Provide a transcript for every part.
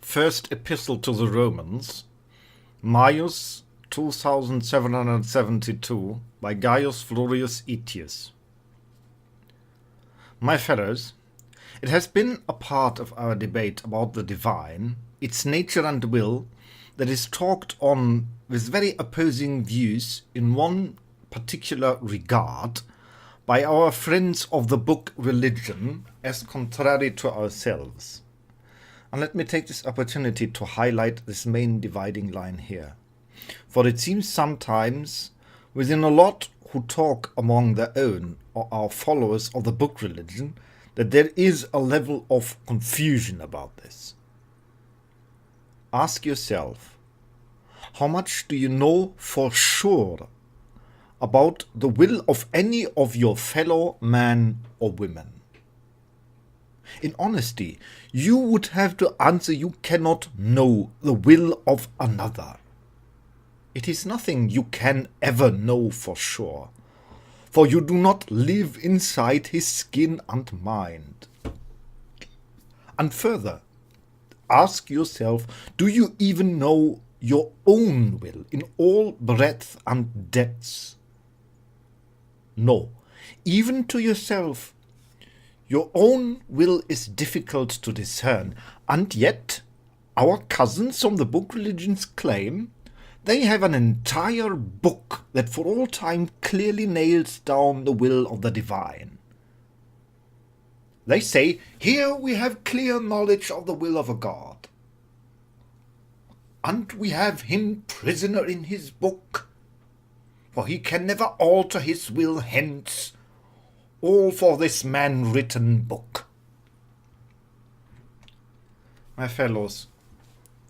First Epistle to the Romans, Maius 2772, by Gaius Florius Aetius. My fellows, it has been a part of our debate about the divine, its nature and will, that is talked on with very opposing views in one particular regard by our friends of the book religion as contrary to ourselves. And let me take this opportunity to highlight this main dividing line here. For it seems sometimes within a lot who talk among their own or are followers of the book religion that there is a level of confusion about this. Ask yourself, how much do you know for sure about the will of any of your fellow men or women? In honesty, you would have to answer you cannot know the will of another. It is nothing you can ever know for sure, for you do not live inside his skin and mind. And further, ask yourself, do you even know your own will in all breadth and depths? No, even to yourself, your own will is difficult to discern, and yet our cousins from the book religions claim they have an entire book that for all time clearly nails down the will of the divine. They say, here we have clear knowledge of the will of a God, and we have him prisoner in his book, for he can never alter his will hence, all for this man-written book. My fellows,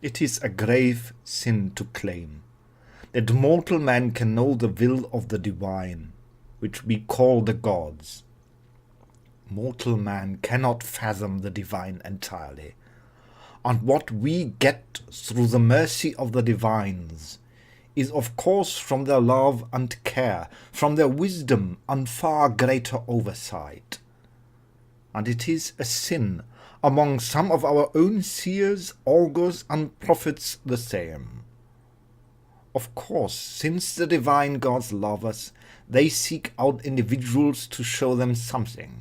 it is a grave sin to claim that mortal man can know the will of the divine, which we call the gods. Mortal man cannot fathom the divine entirely, and what we get through the mercy of the divines is of course from their love and care, from their wisdom and far greater oversight. And it is a sin among some of our own seers, augurs, and prophets the same. Of course, since the divine gods love us, they seek out individuals to show them something,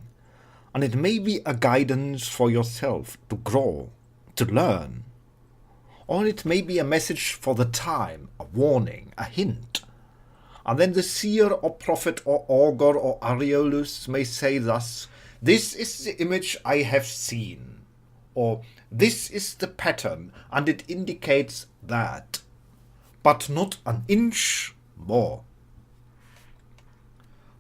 and it may be a guidance for yourself to grow, to learn, or it may be a message for the time, a warning, a hint. And then the seer or prophet or augur or aureolus may say thus, this is the image I have seen, or this is the pattern, and it indicates that, but not an inch more.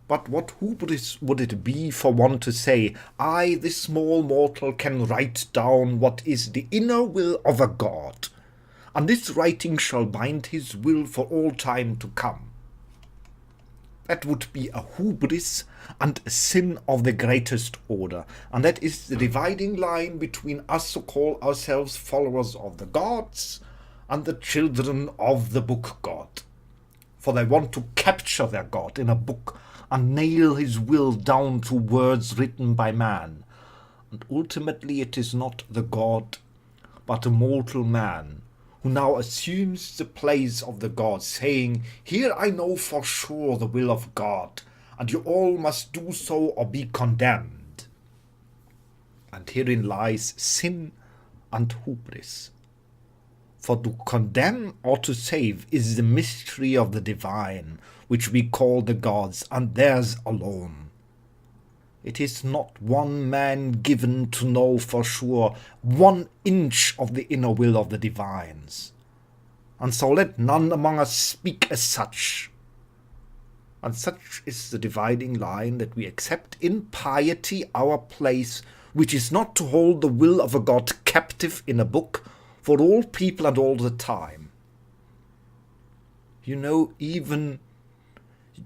But what hubris would it be for one to say, I, this small mortal, can write down what is the inner will of a god, and this writing shall bind his will for all time to come. That would be a hubris and a sin of the greatest order, and that is the dividing line between us who call ourselves followers of the gods and the children of the book God. For they want to capture their God in a book and nail his will down to words written by man. And ultimately it is not the God, but a mortal man, who now assumes the place of the God, saying, here I know for sure the will of God, and you all must do so or be condemned. And herein lies sin and hubris. For to condemn or to save is the mystery of the divine, which we call the gods, and theirs alone. It is not one man given to know for sure 1 inch of the inner will of the divines. And so let none among us speak as such. And such is the dividing line that we accept in piety our place, which is not to hold the will of a God captive in a book for all people and all the time.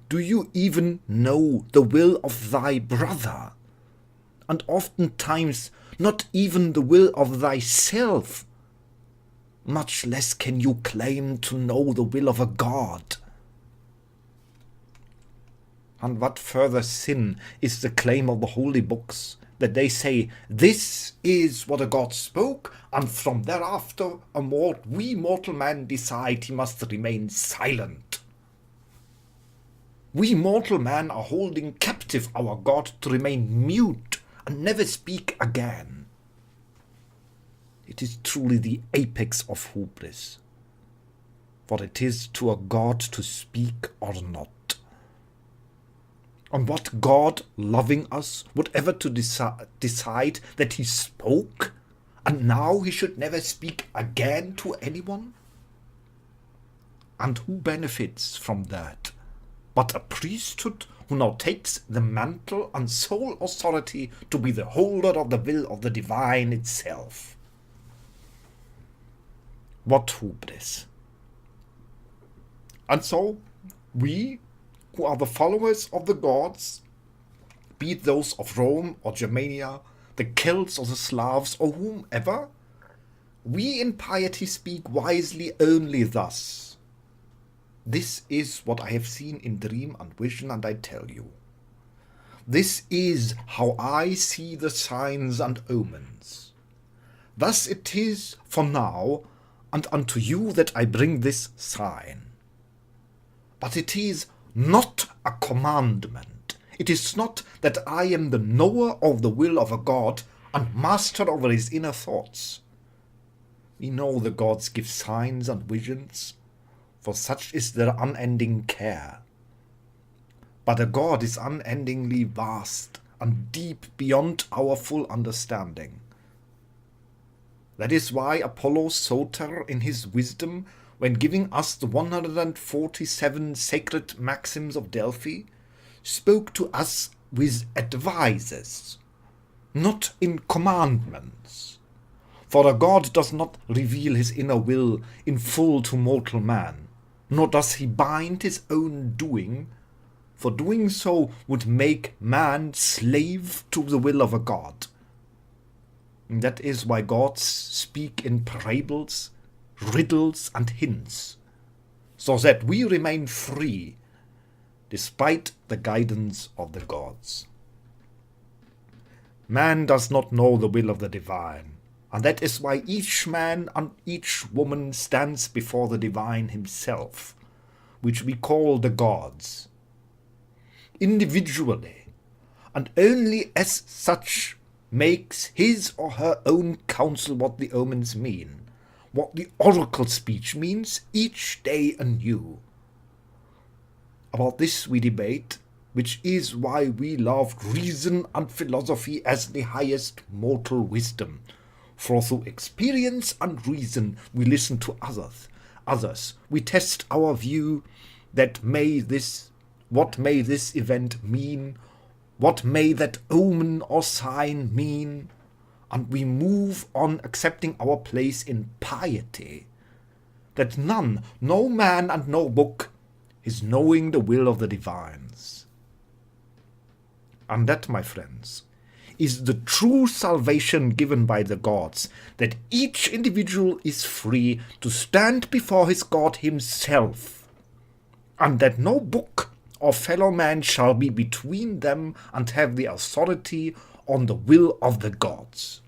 Do you even know the will of thy brother? And oftentimes not even the will of thyself. Much less can you claim to know the will of a God. And what further sin is the claim of the holy books that they say, "This is what a God spoke, and from thereafter we mortal men decide he must remain silent." We mortal men are holding captive our God to remain mute and never speak again. It is truly the apex of hubris, for it is to a God to speak or not. On what God, loving us, would ever to decide that he spoke, and now he should never speak again to anyone? And who benefits from that but a priesthood who now takes the mantle and sole authority to be the holder of the will of the divine itself? What hubris! And so, we, who are the followers of the gods, be it those of Rome or Germania, the Celts or the Slavs or whomever, we in piety speak wisely only thus: "This is what I have seen in dream and vision, and I tell you. This is how I see the signs and omens. Thus it is for now, and unto you that I bring this sign." But it is not a commandment. It is not that I am the knower of the will of a God and master over his inner thoughts. We know the gods give signs and visions, for such is their unending care. But a God is unendingly vast and deep beyond our full understanding. That is why Apollo Soter, in his wisdom, when giving us the 147 sacred maxims of Delphi, spoke to us with advices, not in commandments. For a God does not reveal his inner will in full to mortal man, nor does he bind his own doing, for doing so would make man slave to the will of a God. And that is why gods speak in parables, riddles and hints, so that we remain free despite the guidance of the gods. Man does not know the will of the divine, and that is why each man and each woman stands before the divine himself, which we call the gods, individually, and only as such makes his or her own counsel what the omens mean, what the oracle speech means each day anew. About this we debate, which is why we love reason and philosophy as the highest mortal wisdom. For through experience and reason we listen to others. We test our view that what may this event mean, what may that omen or sign mean, and we move on accepting our place in piety, that none, no man and no book, is knowing the will of the divines. And that, my friends, is the true salvation given by the gods, that each individual is free to stand before his God himself, and that no book or fellow man shall be between them and have the authority on the will of the gods.